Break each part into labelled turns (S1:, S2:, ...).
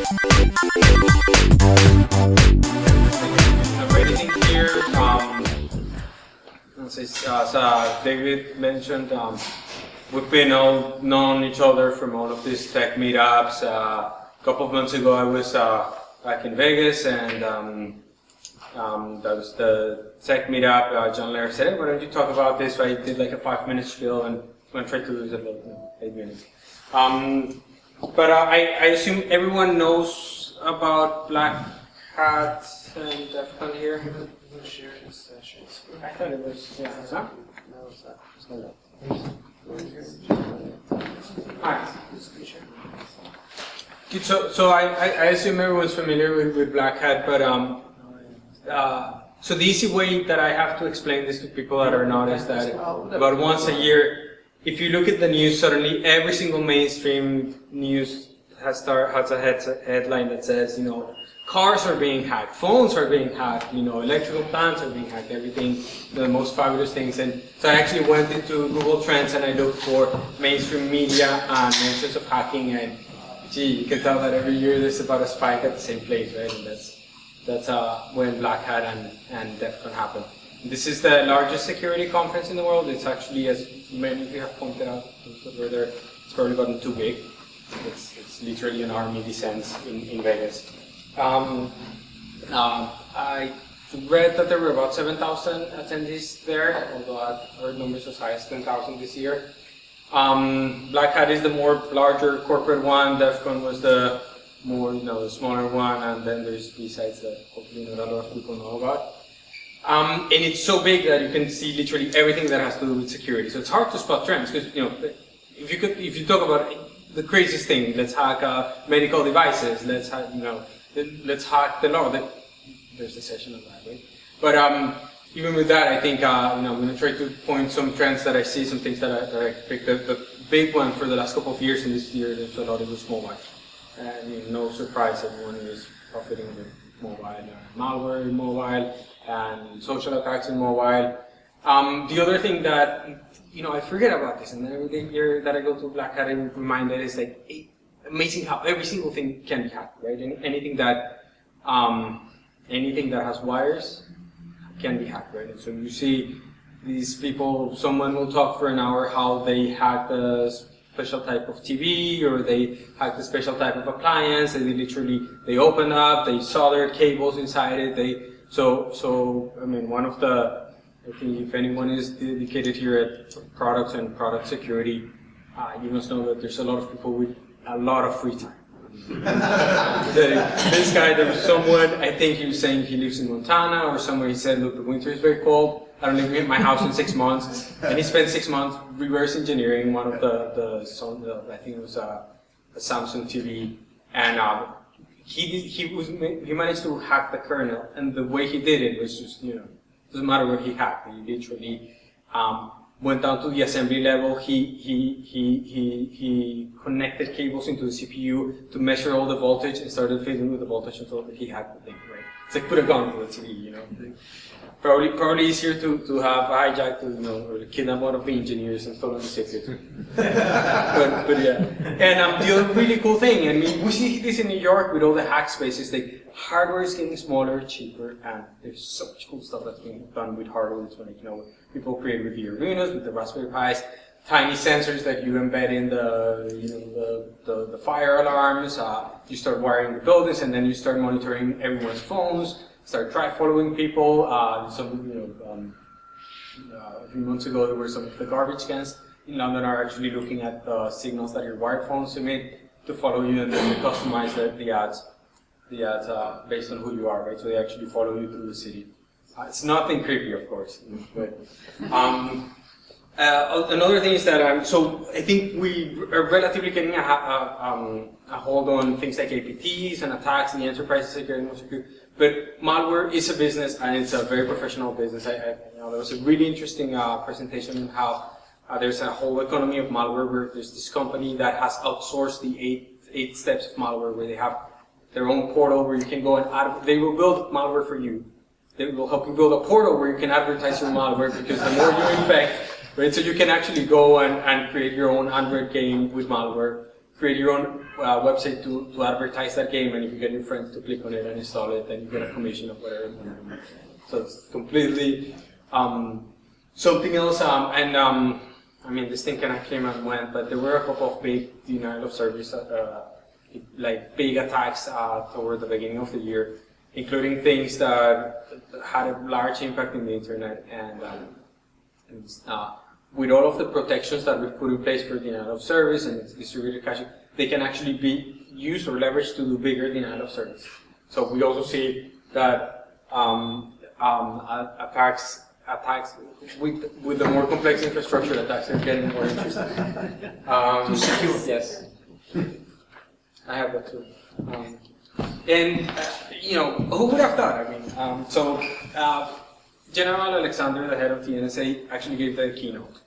S1: Everything here, as David mentioned, we've been all known each other from all of these tech meetups. A couple of months ago, I was back in Vegas, and that was the tech meetup. John Lair said, "Hey, why don't you talk about this?" So I did like a 5-minute spiel, and I'm going to try to do it in about 8 minutes. But I assume everyone knows about Blackhat and DefCon here.
S2: Share this session.
S1: I thought it was, yeah, it's not?
S2: No, it's not.
S1: Alright. So I assume everyone's familiar with Blackhat, but so the easy way that I have to explain this to people that are not is that about once a year, if you look at the news, suddenly every single mainstream news has a headline that says, you know, cars are being hacked, phones are being hacked, you know, electrical plants are being hacked, everything, the most fabulous things. And so I actually went into Google Trends and I looked for mainstream media and mentions of hacking, and gee, you can tell that every year there's about a spike at the same place, right? And that's when Blackhat and DefCon happened. This is the largest security conference in the world. It's actually, as many of you have pointed out, it's probably gotten too big. It's literally an army descends in Vegas. I read that there were about 7,000 attendees there, although I've heard numbers as high as 10,000 this year. Blackhat is the larger corporate one. DefCon was the more, the smaller one, and then there's B-sides that hopefully not a lot of people know about. And it's so big that you can see literally everything that has to do with security. So it's hard to spot trends because, if you talk about the craziest thing, let's hack medical devices, let's hack, let's hack the law. There's a session on that, right? But even with that, I think I'm going to try to point some trends that I see, some things that I picked. The big one for the last couple of years, and this year there's a lot of this mobile. And no surprise, everyone is profiting with mobile, malware in mobile, and social attacks in mobile. The other thing that I forget about this, and then every year that I go to Blackhat, I'm reminded is like amazing how every single thing can be hacked, right? Anything that has wires can be hacked, right? And so you see these people, someone will talk for an hour how they hacked a special type of TV, or they hacked a special type of appliance, and they opened up, they soldered cables inside it, one of the, I think if anyone is dedicated here at products and product security, you must know that there's a lot of people with a lot of free time. This guy, there was someone, I think he was saying he lives in Montana or somewhere, he said, look, the winter is very cold, I don't live in my house in 6 months, and he spent 6 months reverse engineering one of the I think it was a Samsung TV, and he managed to hack the kernel, and the way he did it was just, doesn't matter what he hacked, he literally went down to the assembly level, he connected cables into the CPU to measure all the voltage and started fiddling with the voltage until he hacked the thing, right? It's like put a gun to the TV, Probably easier to have hijacked, or kidnap one of the engineers and stolen the secrets. but yeah. And the other really cool thing, we see this in New York with all the hack spaces, like hardware is getting smaller, cheaper, and there's so much cool stuff that's being done with hardware. It's when, people create with the Arduinos, with the Raspberry Pis, tiny sensors that you embed in the fire alarms. You start wiring the buildings, and then you start monitoring everyone's phones. Start following people. A few months ago, there were some of the garbage cans in London are actually looking at the signals that your wired phones emit to follow you, and then they customize the ads based on who you are, right? So they actually follow you through the city. It's nothing creepy, of course. But, another thing is that so I think we are relatively getting a hold on things like APTs and attacks in the enterprise security. But malware is a business, and it's a very professional business. There was a really interesting presentation on how there's a whole economy of malware, where there's this company that has outsourced the eight steps of malware, where they have their own portal where you can go and they will build malware for you. They will help you build a portal where you can advertise your malware, because the more you infect, right? So you can actually go and create your own Android game with malware, create your own website to advertise that game, and if you get your friends to click on it and install it, then you get a commission of whatever. So it's completely something else. I mean, this thing kind of came and went, but there were a couple of big denial of service, like big attacks toward the beginning of the year, including things that had a large impact in the internet, and with all of the protections that we've put in place for denial of service and distributed caching, they can actually be used or leveraged to do bigger denial of service. So we also see that attacks with the more complex infrastructure attacks are getting more interesting. Too secure. Yes, I have that too. And you know, who would have thought? I mean, General Alexander, the head of the NSA, actually gave the keynote,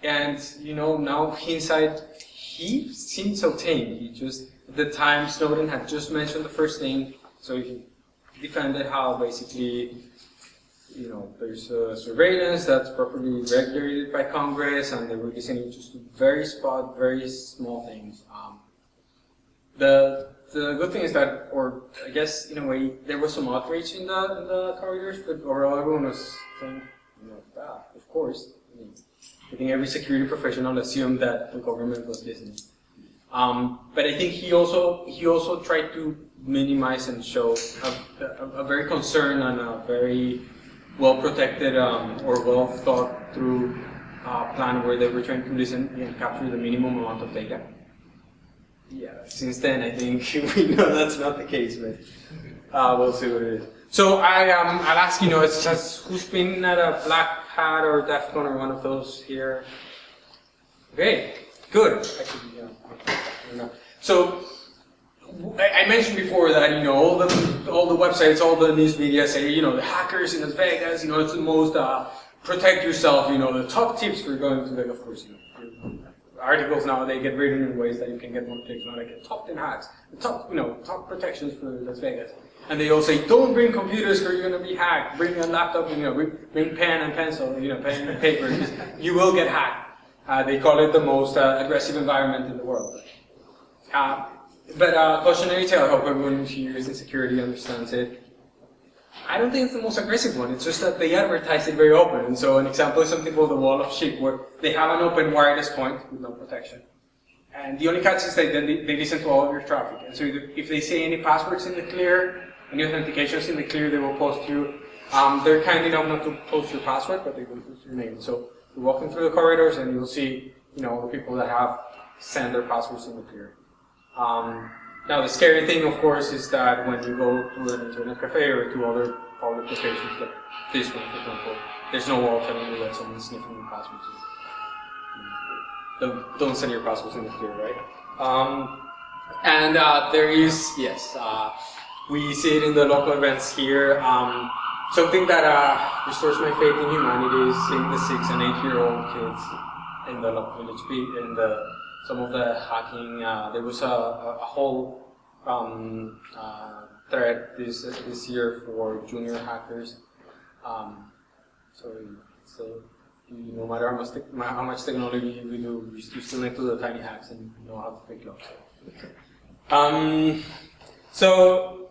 S1: and you know, now hindsight, he seemed so tame. He just, at the time, Snowden had just mentioned the first thing, so he defended how basically, you know, there's surveillance that's properly regulated by Congress, and they were listening just to very small things. The good thing is that, or I guess in a way, there was some outrage in the corridors, but overall everyone was saying, you know, of course. I think every security professional assumed that the government was listening. But I think he also tried to minimize and show a very concerned and a very well-protected or well-thought-through plan where they were trying to listen and capture the minimum amount of data. Yeah, since then I think we know that's not the case, but we'll see what it is. So I'll ask, you know, who's been at a Black Hat or DefCon or one of those here? Okay, good. Actually, yeah, I don't know. So I mentioned before that, you know, all the websites, all the news media say, you know, the hackers in Las Vegas, you know, it's the most protect yourself, you know, the top tips for going to Vegas. Of course, you know, articles now, they get written in ways that you can get more clicks. You know, like top 10 hacks, the top protections for Las Vegas. And they all say, don't bring computers or you're going to be hacked. Bring a laptop, you know, bring pen and pencil, you know, pen and paper. You will get hacked. They call it the most aggressive environment in the world. But cautionary tale, I hope everyone here is in security understands it. I don't think it's the most aggressive one. It's just that they advertise it very open. And so an example is something called the wall of sheep, where they have an open wireless point with no protection. And the only catch is that they listen to all of your traffic. And so if they say any passwords in the clear, any authentications in the clear, they will post you. They're kind enough not to post your password, but they will post your name. So you're walking through the corridors and you'll see, you know, the people that have sent their passwords in the clear. Now the scary thing, of course, is that when you go to an internet cafe or to other public locations like this one, for example, there's no wall telling you that someone's sniffing your passwords. Don't send your passwords in the clear, right? And there is, yes, we see it in the local events here. Something that restores my faith in humanity is seeing the 6- and 8-year-old kids in the local village in some of the hacking. There was a whole thread this year for junior hackers. So no matter how much technology we do, you still need to do the tiny hacks and know how to pick locks. So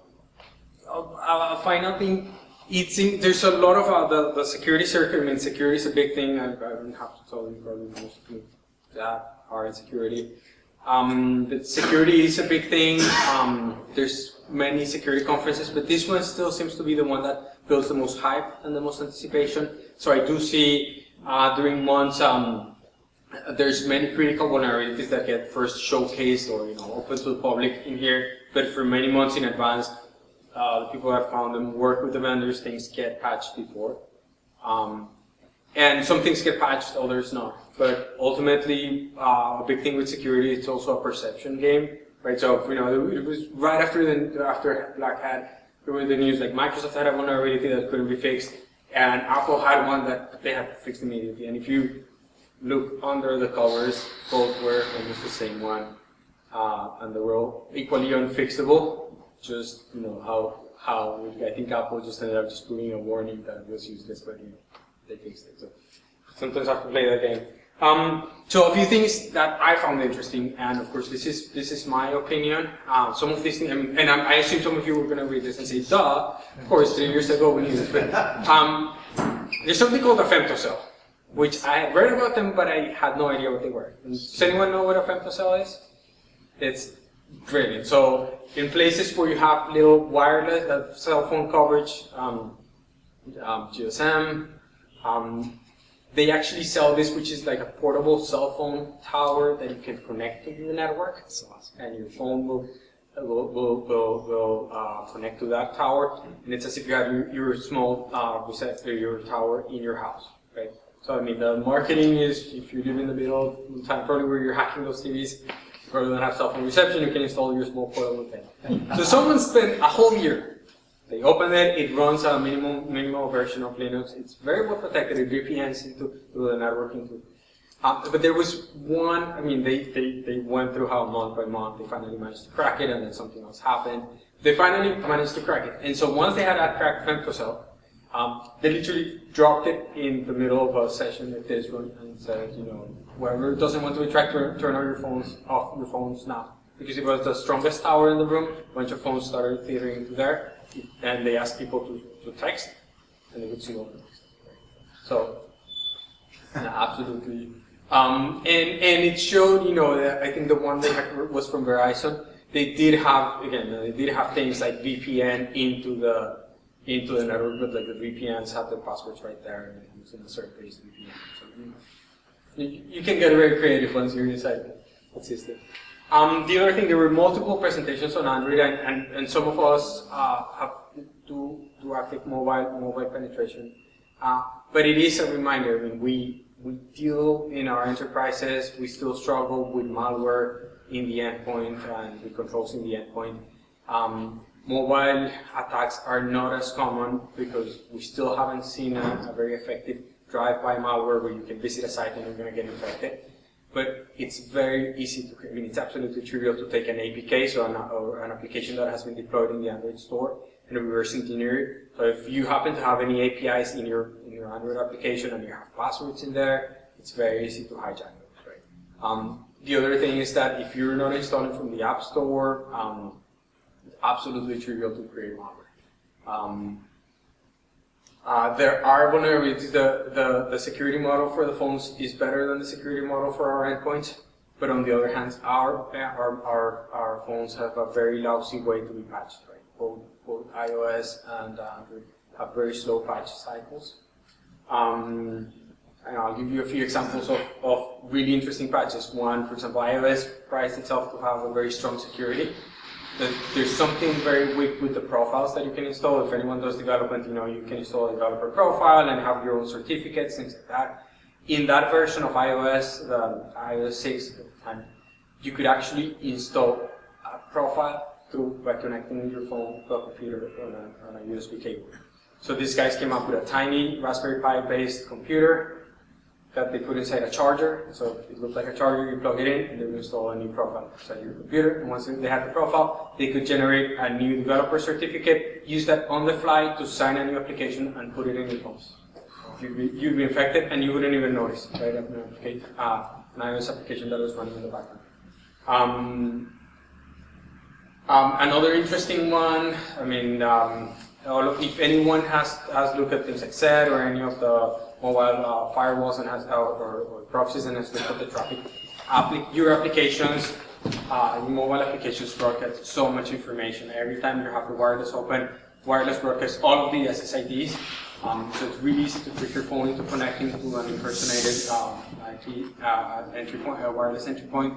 S1: a final thing. There's a lot of the security circuit. I mean, security is a big thing. I don't have to tell you, probably most of you that are in security. But security is a big thing. There's many security conferences, but this one still seems to be the one that builds the most hype and the most anticipation. So I do see during months there's many critical vulnerabilities that get first showcased or open to the public in here. But for many months in advance, the people that found them work with the vendors. Things get patched before, and some things get patched, others not. But ultimately, a big thing with security, it's also a perception game, right? So it was right after Black Hat, there was the news like Microsoft had a vulnerability that couldn't be fixed, and Apple had one that they had to fix immediately. And if you look under the covers, both were almost the same one, and they were all equally unfixable. Just how I think Apple just ended up just putting a warning that it was useless, but they fixed it. So sometimes I have to play that game. So a few things that I found interesting, and of course this is my opinion. Some of these things, and I assume some of you were going to read this and say, "Duh!" Of course, 3 years ago we knew this. But there's something called a femtocell, which I had read about them, but I had no idea what they were. Does anyone know what a femtocell is? It's brilliant. So in places where you have little wireless cell phone coverage, GSM. They actually sell this, which is like a portable cell phone tower that you can connect to your network. That's awesome. And your phone will connect to that tower, and it's as if you have your small your tower in your house, right? So I mean, the marketing is, if you live in the middle of the time, probably where you're hacking those TVs, you probably don't have cell phone reception, you can install your small portable thing. So someone spent a whole year. They open it, it runs a minimal version of Linux. It's very well protected, it VPNs into the network. But there was one, I mean, they went through how month by month, they finally managed to crack it, and then something else happened. They finally managed to crack it. And so once they had that cracked femtocell, they literally dropped it in the middle of a session like this one and said, you know, whoever doesn't want to interact, turn on your phones now. Because it was the strongest tower in the room, a bunch of phones started theatering into there. And they asked people to text, and they would see all the text. So, absolutely. And it showed, you know, that I think the one they had was from Verizon. They did have, again, they did have things like VPN into the network, but like the VPNs have the passwords right there, and it's in a server-based VPN. So you can get very creative once you decide what system. The other thing, there were multiple presentations on Android, and some of us have do active mobile penetration. But it is a reminder. I mean, we deal in our enterprises. We still struggle with malware in the endpoint and with controls in the endpoint. Mobile attacks are not as common because we still haven't seen a very effective drive-by malware where you can visit a site and you're going to get infected. But it's very easy to, I mean, it's absolutely trivial to take an APK, so or an application that has been deployed in the Android store, and reverse engineer it. So if you happen to have any APIs in your Android application and you have passwords in there, it's very easy to hijack those, right? The other thing is that if you're not installing from the App Store, it's absolutely trivial to create malware. There are vulnerabilities. The security model for the phones is better than the security model for our endpoints, but on the other hand, our phones have a very lousy way to be patched, right? Both iOS and Android have very slow patch cycles. And I'll give you a few examples of really interesting patches. One, for example, iOS prides itself to have a very strong security. There's something very weak with the profiles that you can install. If anyone does development, you know, you can install a developer profile and have your own certificates, things like that. In that version of iOS, iOS 6 at the time, you could actually install a profile by connecting your phone to a computer on a USB cable. So these guys came up with a tiny Raspberry Pi based computer that they put inside a charger. So it looked like a charger, you plug it in, and they would install a new profile inside your computer. And once they had the profile, they could generate a new developer certificate, use that on the fly to sign a new application and put it in your phones. You'd be infected and you wouldn't even notice, right? An iOS application that was running in the background. Another interesting one, I mean, if anyone has looked at things like SET or any of the mobile firewalls and or proxies and has looked at the traffic, your applications, your mobile applications broadcast so much information. Every time you have the wireless open, wireless broadcasts all of the SSIDs. So it's really easy to trick your phone into connecting to an impersonated entry point, wireless entry point.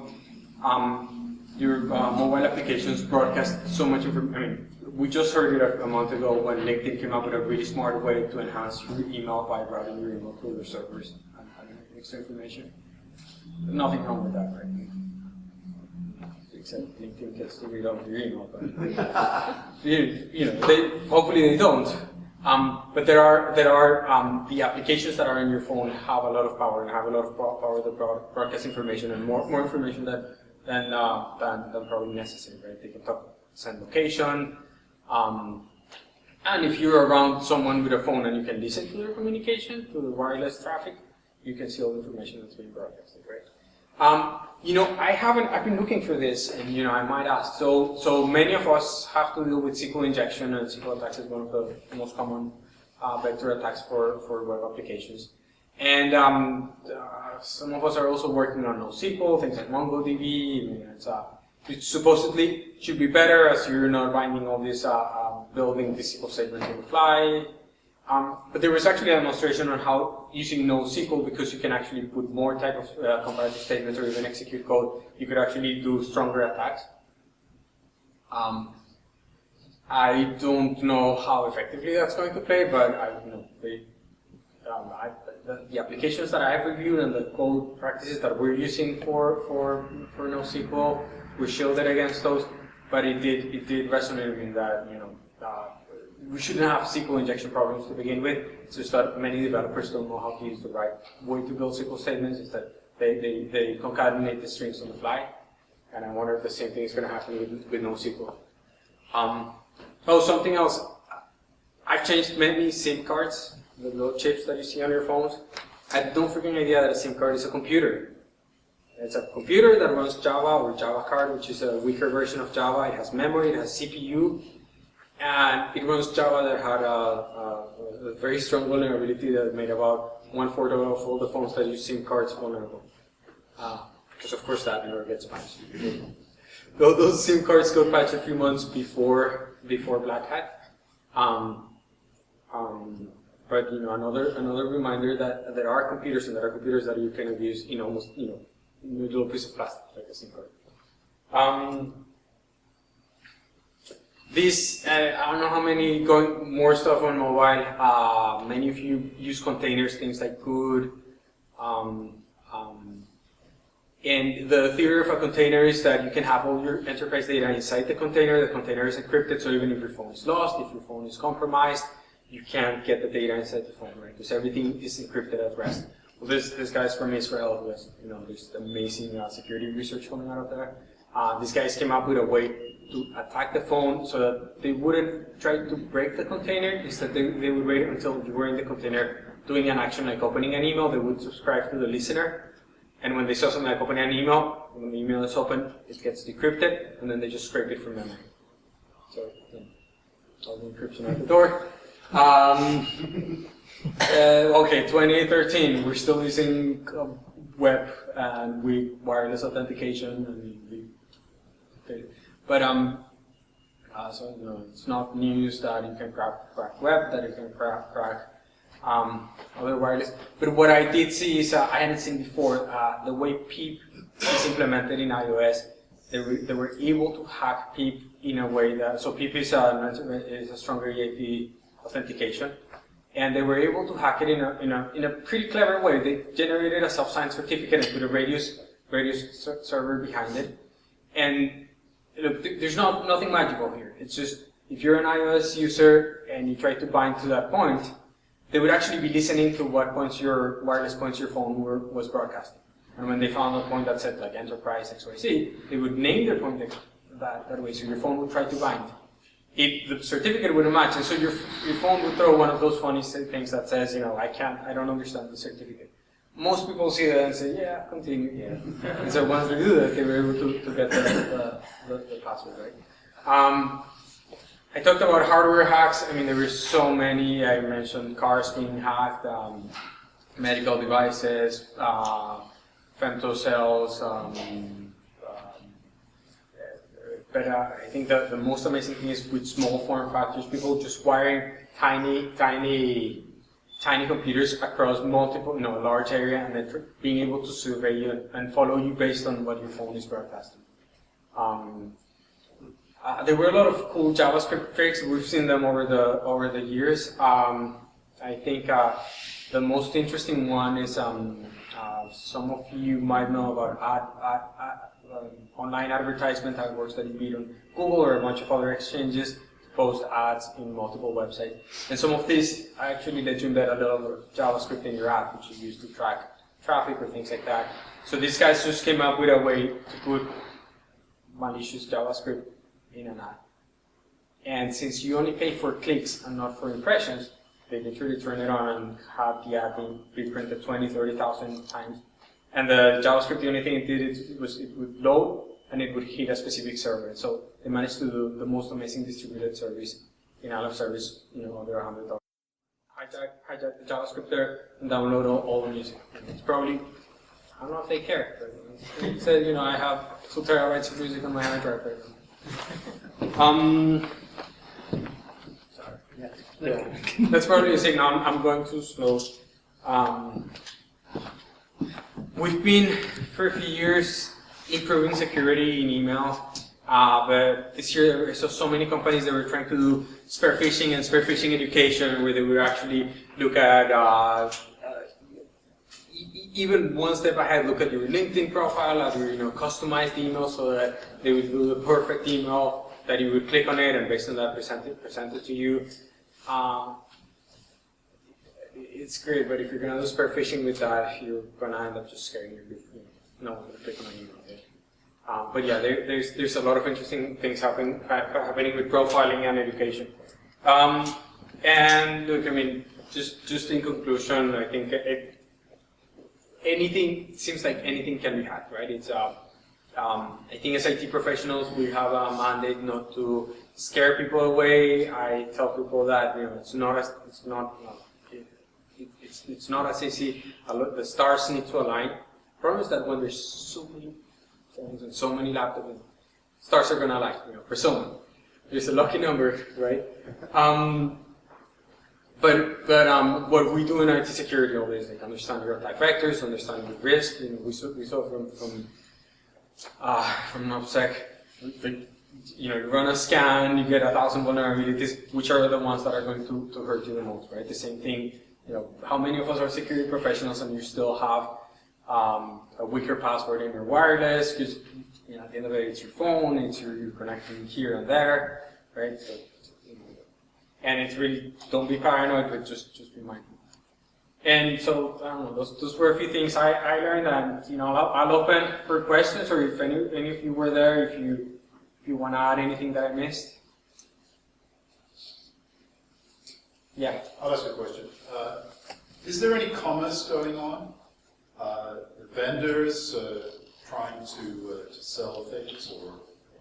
S1: Your mobile applications broadcast so much information. I mean, we just heard it a month ago when LinkedIn came up with a really smart way to enhance your email by routing your email through their servers and extra information. Nothing wrong with that, right? Except LinkedIn gets to read off your email, but hopefully they don't. But there are the applications that are in your phone have a lot of power and have a lot of power to broadcast information and more information than probably necessary, right? They can send location, and if you're around someone with a phone and you can listen to their communication, to the wireless traffic, you can see all the information that's being broadcasted, right? I've been looking for this, and I might ask. So many of us have to deal with SQL injection, and SQL attacks is one of the most common vector attacks for web applications. And some of us are also working on NoSQL, things like MongoDB. It supposedly should be better as you're not binding all this, building the SQL statements on the fly. But there was actually a demonstration on how using NoSQL, because you can actually put more type of comparative statements or even execute code, you could actually do stronger attacks. I don't know how effectively that's going to play, but the applications that I have reviewed and the code practices that we're using for NoSQL, we're shielded against those. But it did resonate with me that we shouldn't have SQL injection problems to begin with. It's just that many developers don't know how to use the right way to build SQL statements. Is that they concatenate the strings on the fly, and I wonder if the same thing is going to happen with NoSQL. Something else. I've changed many SIM cards, the little chips that you see on your phones. I don't freaking idea that a SIM card is a computer. It's a computer that runs Java or Java card, which is a weaker version of Java. It has memory, it has CPU, and it runs Java that had a very strong vulnerability that made about 1/4 of all the phones that use SIM cards vulnerable. Because of course that never gets patched. Those SIM cards got patched a few months before Blackhat. But another reminder that there are computers, and there are computers that you can abuse in almost a little piece of plastic like a SIM card. This I don't know how many going more stuff on mobile. Many of you use containers, things like good. And the theory of a container is that you can have all your enterprise data inside the container. The container is encrypted, so even if your phone is lost, if your phone is compromised, you can't get the data inside the phone, right? Because everything is encrypted at rest. Well, this guy's from Israel, who has this amazing security research coming out of there. These guys came up with a way to attack the phone so that they wouldn't try to break the container. Instead, they would wait until you were in the container doing an action like opening an email. They would subscribe to the listener. And when they saw something like opening an email, when the email is open, it gets decrypted, and then they just scrape it from memory. So, all the encryption out the door. Okay, 2013, we're still using web and wireless authentication. But so it's not news that you can crack web, that you can crack other wireless. But what I did see is I hadn't seen before the way PEEP is implemented in iOS. They were able to hack PEEP in a way that PEEP is a stronger EAP authentication, and they were able to hack it in a pretty clever way. They generated a self-signed certificate and put a Radius server behind it. And look, there's nothing magical here. It's just if you're an iOS user and you try to bind to that point, they would actually be listening to what wireless points your phone was broadcasting. And when they found a point that said like enterprise XYZ, they would name their point that way, so your phone would try to bind. If the certificate wouldn't match, and so your phone would throw one of those funny things that says, I don't understand the certificate. Most people see that and say, yeah, continue. Yeah. And so once they do that, they were able to get the password right. I talked about hardware hacks. I mean, there were so many. I mentioned cars being hacked, medical devices, femtocells. But I think that the most amazing thing is with small form factors, people just wiring tiny computers across multiple, a large area, and then being able to survey you and follow you based on what your phone is broadcasting. There were a lot of cool JavaScript tricks. We've seen them over the years. I think the most interesting one is some of you might know about online advertisement, how it works, that you beat on Google or a bunch of other exchanges to post ads in multiple websites. And some of these actually let you embed a little JavaScript in your app, which you use to track traffic or things like that. So these guys just came up with a way to put malicious JavaScript in an ad. And since you only pay for clicks and not for impressions, they literally turned it on and had the ad being reprinted 20, 30,000 times. And the JavaScript, the only thing it did it would load and it would hit a specific server. So they managed to do the most amazing distributed service in all of service, under 100,000. Hijack the JavaScript there and download all the music. It's probably, I don't know if they care, but it said, I have 2 terabytes of music on my hard drive right now. Sorry. Yeah. That's probably a signal. I'm going too slow. We've been, for a few years, improving security in email. But this year I saw so many companies that were trying to do spear phishing and spear phishing education, where they would actually look at even one step ahead, look at your LinkedIn profile, at your customized email, so that they would do the perfect email that you would click on it and based on that present it to you. It's great, but if you're gonna do spear phishing with that, you're gonna end up just scaring your people. No one's gonna click on an email. But yeah, there's a lot of interesting things happening with profiling and education. And look, I mean, just in conclusion, I think it seems like anything can be hacked, right? It's I think as IT professionals, we have a mandate not to scare people away. I tell people that it's not as easy. The stars need to align. The problem is that when there's so many phones and so many laptops, stars are gonna align. For someone, there's a lucky number, right? But what we do in IT security always like understand your attack vectors, understand the risk. We saw from NobSec, you run a scan, you get 1,000 vulnerabilities, which are the ones that are going to hurt you the most, right? The same thing. How many of us are security professionals and you still have a weaker password in your wireless? Because at the end of the day, it's your phone, you're connecting here and there, right? So, and it's really, don't be paranoid, but just be mindful. And so, I don't know, those were a few things I learned, and I'll open for questions, or if any of you were there, if you want to add anything that I missed. Yeah.
S3: I'll ask a question. Is there any commerce going on? Vendors trying to sell things, or?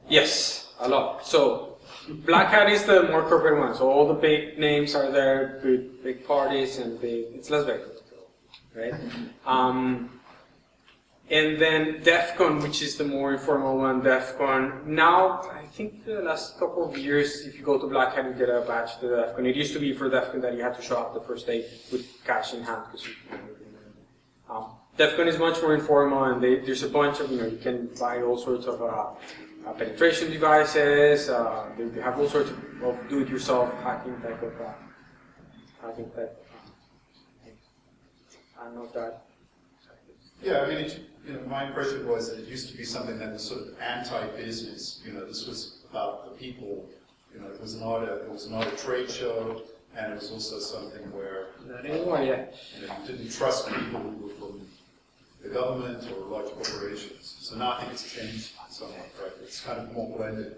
S1: Yes, a lot. So Blackhat is the more corporate one. So all the big names are there, big parties, and it's Las Vegas, right? And then DefCon, which is the more informal one, DefCon. Now, I think the last couple of years, if you go to Blackhat, you get a badge to DefCon. It used to be for DefCon that you had to show up the first day with cash in hand, because DefCon is much more informal, and there's a bunch of, you can buy all sorts of penetration devices. They have all sorts of do-it-yourself hacking type of things. I don't know if that.
S3: Yeah, I mean, my impression was that it used to be something that was sort of anti-business. This was about the people. It was not a trade show, and it was also something where
S1: not anymore, yeah.
S3: You didn't trust people who were from the government or large corporations. So now I think it's changed somewhat, right? It's kind of more blended.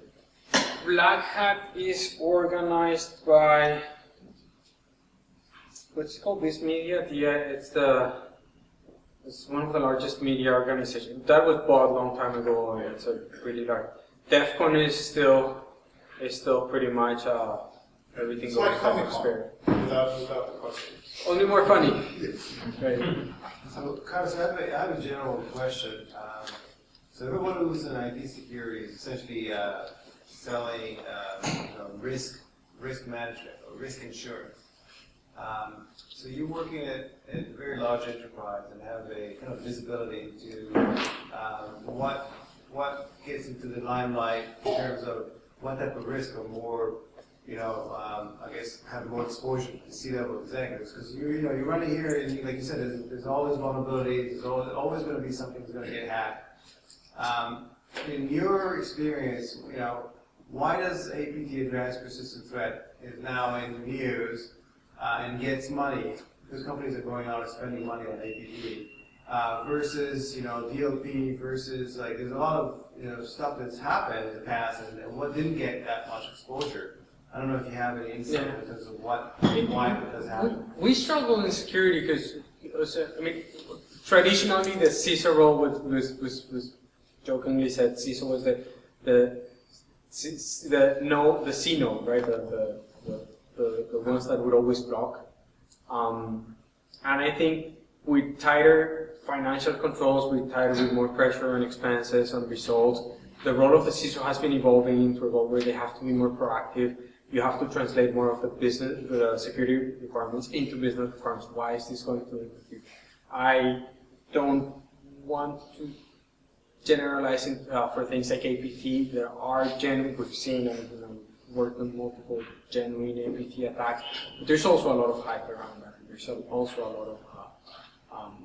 S1: Blackhat is organized by what's it called? This media. It's one of the largest media organizations. That was bought a long time ago. It's a really large. DefCon is still pretty much everything
S3: it's
S1: goes
S3: like
S1: Comic-Con
S3: without the costumes.
S1: Only more funny. Right.
S2: So, Carlos, I have a general question. So everyone who's in IT security is essentially selling risk management or risk insurance. So you're working at a very large enterprise and have a kind of visibility into what gets into the limelight in terms of what type of risk or more, I guess, have more exposure to C-level executives. Because you're running here, and like you said, there's always vulnerabilities. There's always going to be something that's going to get hacked. In your experience, why does APT, Advanced Persistent Threat, is now in the news and gets money because companies are going out and spending money on APT versus DLP versus there's a lot of stuff that's happened in the past and what didn't get that much exposure. I don't know if you have any insight
S1: Yeah.
S2: because of why it does happen.
S1: We struggle in security because, I mean, traditionally the CISO role was jokingly said CISO was the C node, right? The ones that would always block. And I think with tighter financial controls, with more pressure on expenses, on results, the role of the CISO has been evolving into a role where they have to be more proactive. You have to translate more of the security requirements into business requirements. Why is this going to impact you? I don't want to generalize for things like APT. There are genuine, we've seen and worked on multiple genuine APT attacks, but there's also a lot of hype around that. There's also a lot of,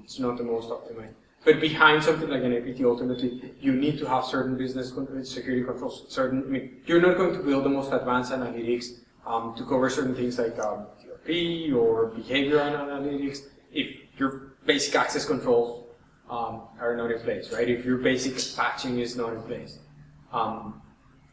S1: it's not the most optimized. But behind something like an APT, ultimately, you need to have certain business security controls. I mean, you're not going to build the most advanced analytics to cover certain things like TRP or behavioral analytics if your basic access controls are not in place, right? If your basic patching is not in place.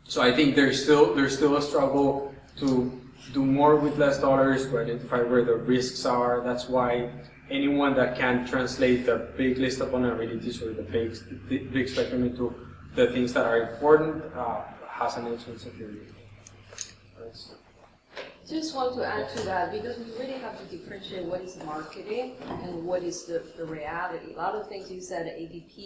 S1: So I think there's still a struggle to do more with less dollars, to identify where the risks are. That's why anyone that can translate the big list of vulnerabilities or the big spectrum into the things that are important has an edge in security.
S4: Just want to add to that because we really have to differentiate what is marketing and what is the reality. A lot of things you said, ADP,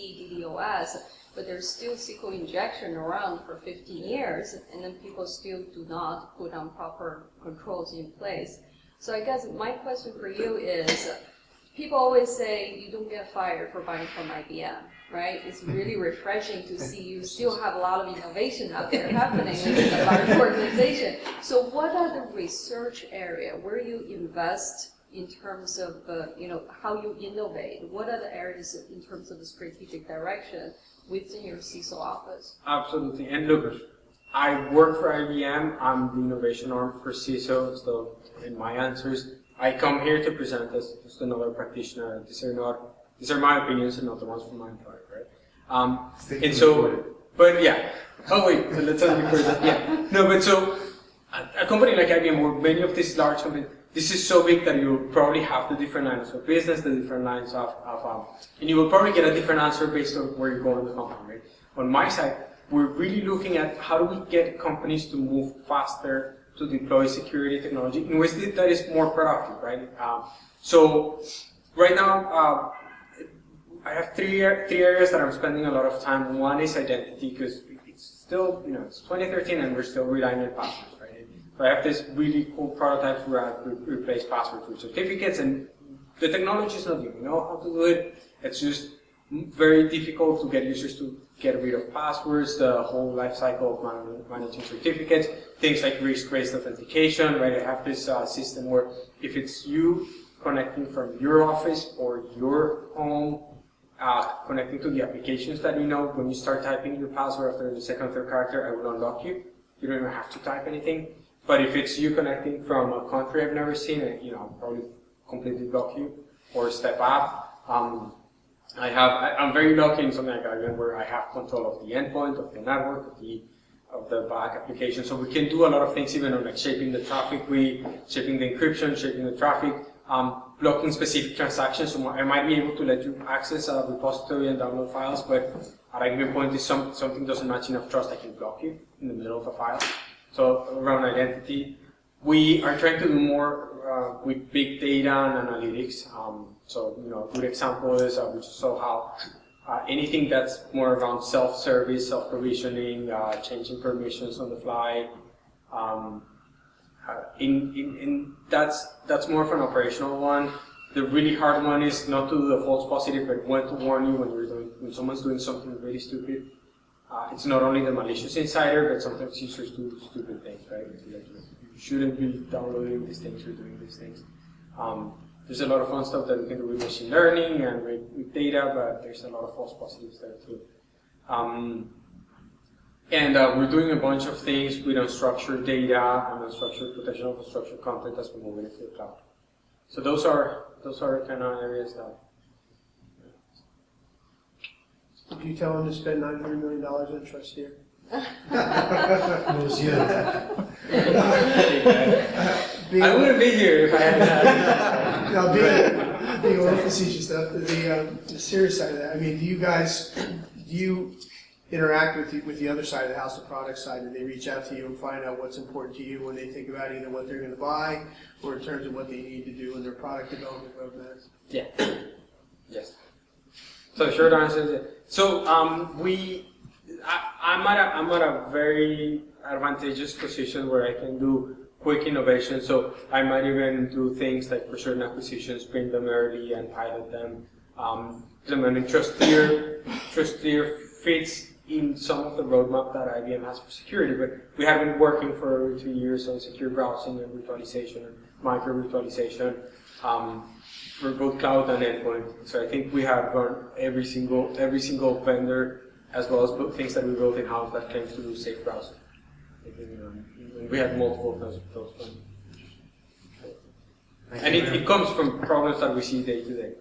S4: DDOS, but there's still SQL injection around for 15 years, and then people still do not put on proper controls in place. So I guess my question for you is, people always say you don't get fired for buying from IBM, right? It's really refreshing to see you still have a lot of innovation out there happening in a large organization. So what are the research area where you invest in terms of how you innovate? What are the areas in terms of the strategic direction within your CISO office?
S1: Absolutely. And look, I work for IBM. I'm the innovation arm for CISO. So in my answers, I come here to present as just another practitioner. These are my opinions and not the ones from my employer, right? And so, but yeah. Oh wait, so let's record that. Yeah. No, but so a company like IBM or many of these large companies, this is so big that you probably have the different lines of business, the different lines of and you will probably get a different answer based on where you go in the company, right? On my side, we're really looking at how do we get companies to move faster to deploy security technology in ways that is more productive, right? So right now, I have three areas that I'm spending a lot of time. One is identity, because it's still, it's 2013 and we're still relying on passwords, right? So I have this really cool prototype where I replace passwords with certificates, and the technology is not new. We know how to do it. It's just very difficult to get users to get rid of passwords, the whole life cycle of managing certificates, things like risk-based authentication, right? I have this system where if it's you connecting from your office or your home, connecting to the applications that you know, when you start typing your password after the second or third character, I will unlock you. You don't even have to type anything. But if it's you connecting from a country I've never seen, I'll probably completely block you or step up. I'm very lucky in something like IBM where I have control of the endpoint, of the network, of the back application. So we can do a lot of things even on like shaping the traffic, shaping the encryption, shaping the traffic, blocking specific transactions. So I might be able to let you access a repository and download files, but at a given point if something doesn't match enough trust, I can block you in the middle of a file. So around identity, we are trying to do more with big data and analytics. So a good example is we just saw how anything that's more around self-service, self-provisioning, changing permissions on the fly. That's more of an operational one. The really hard one is not to do the false positive, but when to warn you when someone's doing something really stupid. It's not only the malicious insider, but sometimes users do stupid things, right? You shouldn't be downloading these things or doing these things. There's a lot of fun stuff that we can do with machine learning and with data, but there's a lot of false positives there too. And we're doing a bunch of things with unstructured data and unstructured protection of unstructured content as we move into the cloud. So those are kind of areas that.
S5: Did you tell him to spend $900 million in trust here?
S2: It was you.
S1: I wouldn't be here if I hadn't had.
S5: Now, being a little facetious, the serious side of that, I mean, do you interact with the other side of the house, the product side? Do they reach out to you and find out what's important to you when they think about either what they're going to buy or in terms of what they need to do in their product development roadmaps?
S1: Yeah. Yes. So the short answer is yes. So I'm at a very advantageous position where I can do quick innovation. So I might even do things like for certain acquisitions, bring them early and pilot them. Trusteer fits in some of the roadmap that IBM has for security, but we have been working for over 2 years on secure browsing and virtualization and micro virtualization for both cloud and endpoint. So I think we have gone every single vendor, as well as things that we built in house that came to do safe browsing. We had multiple of those. And it comes from problems that we see day to day.